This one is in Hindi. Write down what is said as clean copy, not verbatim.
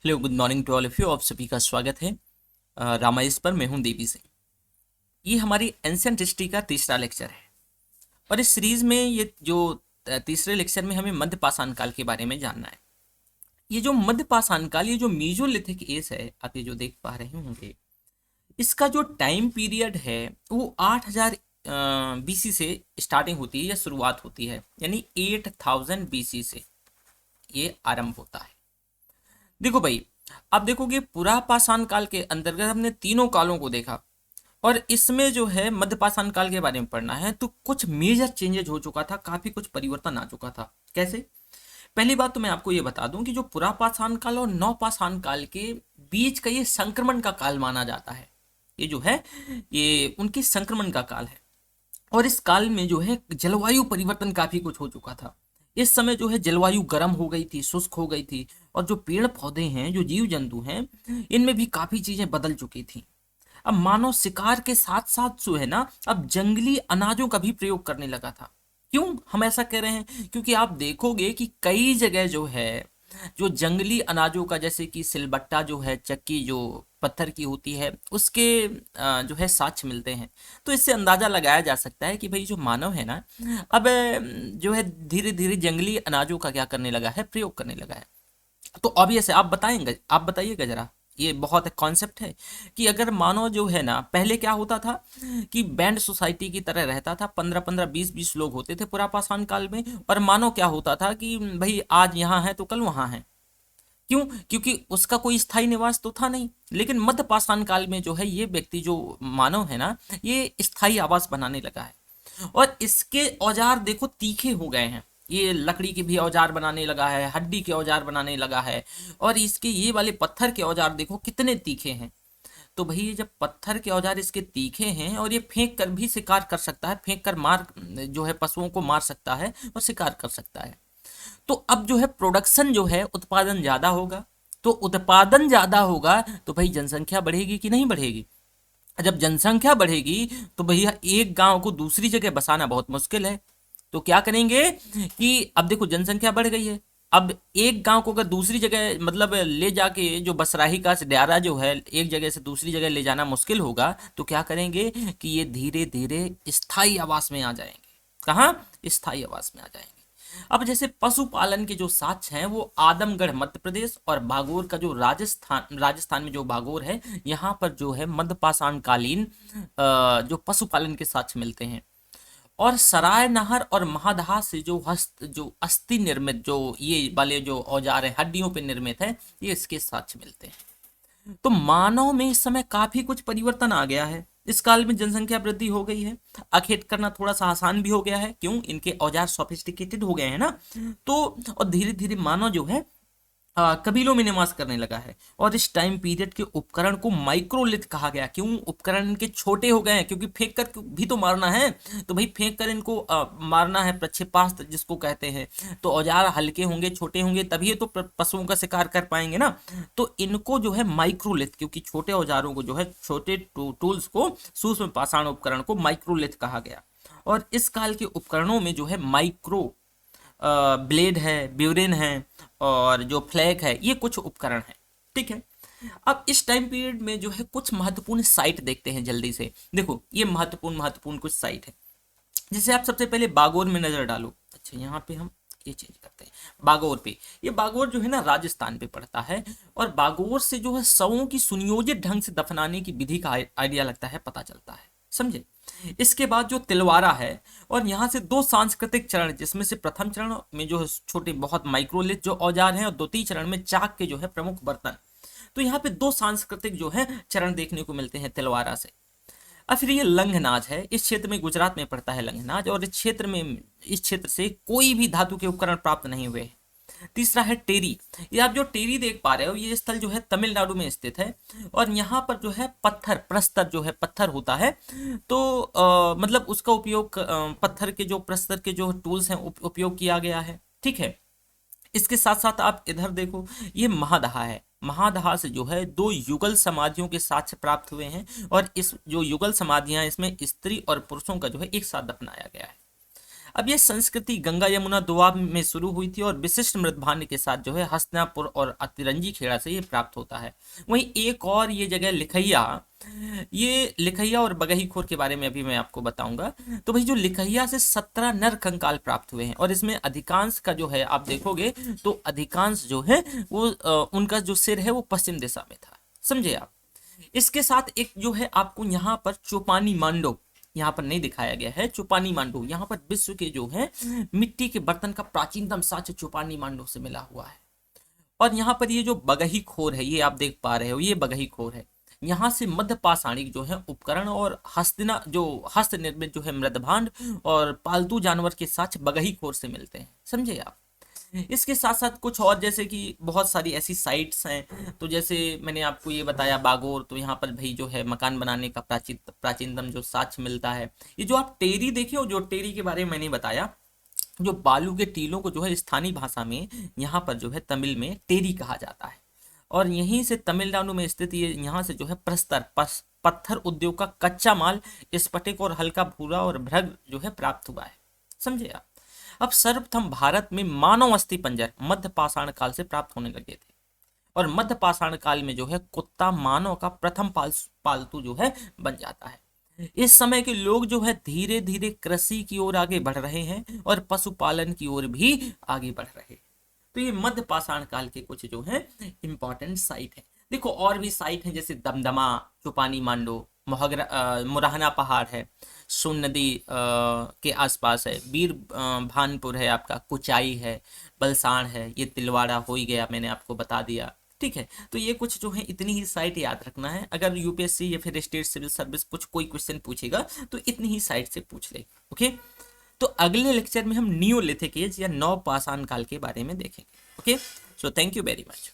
Hello, good morning to all of you. आप सभी का स्वागत है रामायस पर। मैं हूं देवी सिंह। ये हमारी एंशिएंट हिस्ट्री का तीसरा लेक्चर है और इस सीरीज में ये जो तीसरे लेक्चर में हमें मध्य पाषाण काल के बारे में जानना है। ये जो मध्य पाषाण काल, ये जो मीजोलिथिक एज है, आप ये जो देख पा रहे होंगे, इसका जो टाइम पीरियड है वो 8000 बीसी से स्टार्टिंग होती है या शुरुआत होती है, यानी 8000 बीसी से ये आरंभ होता है। देखो भाई, आप देखोगे पुरा पाषाण काल के अंतर्गत हमने तीनों कालों को देखा और इसमें जो है मध्य पाषाण काल के बारे में पढ़ना है तो कुछ मेजर चेंजेज हो चुका था, काफी कुछ परिवर्तन आ चुका था। कैसे? पहली बात तो मैं आपको ये बता दूं कि जो पुरा पाषाण काल और नव पाषाण काल के बीच का ये संक्रमण का काल माना जाता है। ये जो है ये उनके संक्रमण का काल है और इस काल में जो है जलवायु परिवर्तन काफी कुछ हो चुका था। इस समय जो है जलवायु गर्म हो गई थी, शुष्क हो गई थी और जो पेड़ पौधे हैं, जो जीव जंतु हैं, इनमें भी काफी चीजें बदल चुकी थी। अब मानव शिकार के साथ साथ जो है ना, अब जंगली अनाजों का भी प्रयोग करने लगा था। क्यों हम ऐसा कह रहे हैं? क्योंकि आप देखोगे कि कई जगह जो है जो जंगली अनाजों का, जैसे कि सिलबट्टा जो है, चक्की जो पत्थर की होती है, उसके जो है साक्ष्य मिलते हैं। तो इससे अंदाजा लगाया जा सकता है कि भाई जो मानव है ना, अब जो है धीरे धीरे जंगली अनाजों का क्या करने लगा है, प्रयोग करने लगा है। तो ऑब्वियस है, आप बताइएगा जरा, ये बहुत कॉन्सेप्ट है कि अगर मानो जो है ना, पहले क्या होता था कि बैंड सोसाइटी की तरह रहता था, 15-15 20-20 लोग होते थे पुरा पाषाण काल में। और मानो क्या होता था कि भाई आज यहाँ है तो कल वहां है। क्यों? क्योंकि उसका कोई स्थायी निवास तो था नहीं। लेकिन मध्य पाषाण काल में जो है ये व्यक्ति, जो मानव है ना, ये स्थायी आवास बनाने लगा है और इसके औजार देखो तीखे हो गए हैं। ये लकड़ी के भी औजार बनाने लगा है, हड्डी के औजार बनाने लगा है और इसके ये वाले पत्थर के औजार देखो कितने तीखे हैं। तो भाई जब पत्थर के औजार इसके तीखे हैं और ये फेंक कर भी शिकार कर सकता है, फेंक कर मार जो है पशुओं को मार सकता है और शिकार कर सकता है। तो अब जो है प्रोडक्शन जो है, उत्पादन ज्यादा होगा। तो उत्पादन ज्यादा होगा तो भाई जनसंख्या बढ़ेगी कि नहीं बढ़ेगी? जब जनसंख्या बढ़ेगी तो भैया एक गांव को दूसरी जगह बसाना बहुत मुश्किल है। तो क्या करेंगे कि अब देखो जनसंख्या बढ़ गई है, अब एक गांव को अगर दूसरी जगह मतलब ले जाके, जो बसराही का डेरा जो है, एक जगह से दूसरी जगह ले जाना मुश्किल होगा, तो क्या करेंगे कि ये धीरे धीरे स्थायी आवास में आ जाएंगे। कहाँ? स्थायी आवास में आ जाएंगे। अब जैसे पशुपालन के जो साक्ष्य हैं वो आदमगढ़ मध्य प्रदेश और बागोर का जो राजस्थान में जो बागोर है, यहाँ पर जो है मध्य पाषाण कालीन जो पशुपालन के साक्ष्य मिलते हैं। और सराय नहर और महादहा से जो अस्थि निर्मित जो ये वाले जो औजार है, हड्डियों पे निर्मित है, ये इसके साक्ष्य मिलते हैं। तो मानव में इस समय काफी कुछ परिवर्तन आ गया है। इस काल में जनसंख्या वृद्धि हो गई है, अखेट करना थोड़ा सा आसान भी हो गया है। क्यों? इनके औजार सोफिस्टिकेटेड हो गए हैं ना। तो और धीरे धीरे मानव जो है कबीलों में निवास करने लगा है। और इस टाइम पीरियड के उपकरण को माइक्रोलिथ कहा गया। क्यों? उपकरण इनके छोटे हो गए हैं, क्योंकि फेंक कर भी तो मारना है। तो भाई फेंक कर इनको मारना है, प्रक्षेपास्त्र जिसको कहते हैं। तो औजार हल्के होंगे, छोटे होंगे, तभी तो पशुओं का शिकार कर पाएंगे ना। तो इनको जो है माइक्रोलिथ, क्योंकि छोटे औजारों को जो है, छोटे टूल्स को, सूक्ष्म पाषाण उपकरण को माइक्रोलिथ कहा गया। और इस काल के उपकरणों में जो है माइक्रो ब्लेड है, ब्यूरेन है और जो फ्लैग है, ये कुछ उपकरण है। ठीक है। अब इस टाइम पीरियड में जो है कुछ महत्वपूर्ण साइट देखते हैं जल्दी से। देखो ये महत्वपूर्ण महत्वपूर्ण कुछ साइट है। जैसे आप सबसे पहले बागोर में नजर डालो। अच्छा, यहाँ पे हम ये चेंज करते हैं बागोर पे। ये बागोर जो है ना राजस्थान पे पड़ता है और बागोर से जो है शवों की सुनियोजित ढंग से दफनाने की विधि का आइडिया लगता है, पता चलता है। समझे? इसके बाद जो तिलवारा है, और यहाँ से दो सांस्कृतिक चरण, जिसमें से प्रथम चरण में जो है छोटे बहुत माइक्रोलिथ जो औजार हैं और द्वितीय चरण में चाक के जो है प्रमुख बर्तन। तो यहाँ पे दो सांस्कृतिक जो है चरण देखने को मिलते हैं तिलवारा से। अब फिर ये लंघनाज है। इस क्षेत्र में, गुजरात में पड़ता है लंघनाज, और इस क्षेत्र से कोई भी धातु के उपकरण प्राप्त नहीं हुए हैं। तीसरा है टेरी। ये आप जो टेरी देख पा रहे हो, ये स्थल जो है तमिलनाडु में स्थित है और यहाँ पर जो है पत्थर, प्रस्तर जो है पत्थर होता है। तो मतलब उसका उपयोग पत्थर के जो प्रस्तर के जो टूल्स हैं उपयोग किया गया है। ठीक है। इसके साथ साथ आप इधर देखो, ये महादहा है। महादहा से जो है दो युगल समाधियों के साक्ष्य प्राप्त हुए हैं और इस जो युगल समाधियां, इसमें स्त्री और पुरुषों का जो है एक साथ दफनाया गया है। अब ये संस्कृति गंगा यमुना दोआब में शुरू हुई थी और विशिष्ट मृदभांड के साथ जो है हस्तिनापुर और अतिरंजी खेड़ा से ये प्राप्त होता है। वहीं एक और ये जगह लिखैया, ये लिखैया और बगही-खोर के बारे में अभी मैं आपको बताऊंगा। तो भाई जो लिखैया से 17 नर कंकाल प्राप्त हुए हैं और इसमें अधिकांश का जो है आप देखोगे तो अधिकांश जो है वो उनका जो सिर है वो पश्चिम दिशा में था, समझे आप। इसके साथ एक जो है आपको यहाँ पर चौपानी मांडो, यहाँ पर नहीं दिखाया गया है, चौपानी मांडो, यहाँ पर विश्व के जो है मिट्टी के बर्तन का प्राचीनतम साक्ष्य चौपानी मांडो से मिला हुआ है। और यहाँ पर ये जो बगही खोर है, ये आप देख पा रहे हो, ये बगही खोर है। यहाँ से मध्य पाषाणिक जो है उपकरण और हस्तिना जो हस्त निर्मित जो है मृदभांड और पालतू जानवर के साक्ष्य बगही खोर से मिलते हैं, समझे आप। इसके साथ साथ कुछ और जैसे कि बहुत सारी ऐसी साइट्स हैं, तो जैसे मैंने आपको ये बताया बागोर, तो यहाँ पर भाई जो है मकान बनाने का प्राचीनतम जो साक्ष्य मिलता है। ये जो आप टेरी देखे हो, जो टेरी के बारे में मैंने बताया, जो बालू के टीलों को जो है स्थानीय भाषा में यहाँ पर जो है तमिल में टेरी कहा जाता है। और यहीं से तमिलनाडु में स्थित ये यहाँ से जो है पत्थर उद्योग का कच्चा माल स्फटिक और हल्का भूरा और भ्रग जो है प्राप्त हुआ है, समझे आप। अब सर्वप्रथम भारत में मानव अस्थि पंजर मध्य पाषाण काल से प्राप्त होने लगे थे और मध्य पाषाण काल में जो है कुत्ता मानव का प्रथम पालतू जो है बन जाता है। इस समय के लोग जो है धीरे धीरे कृषि की ओर आगे बढ़ रहे हैं और पशुपालन की ओर भी आगे बढ़ रहे हैं। तो ये मध्य पाषाण काल के कुछ जो है इंपॉर्टेंट साइट है। देखो और भी साइट है जैसे दमदमा, चौपानी मांडो, मुराहना पहाड़ है, सोन नदी के आसपास है, वीर भानपुर है, आपका कुचाई है, बलसाड़ है, ये तिलवाड़ा हो ही गया, मैंने आपको बता दिया, ठीक है। तो ये कुछ जो है इतनी ही साइट याद रखना है। अगर यूपीएससी या फिर स्टेट सिविल सर्विस कुछ कोई क्वेश्चन पूछेगा तो इतनी ही साइट से पूछ ले, ओके। तो अगले लेक्चर में हम नियोलिथिक एज या नव पाषाण काल के बारे में देखेंगे, okay. So thank you very much.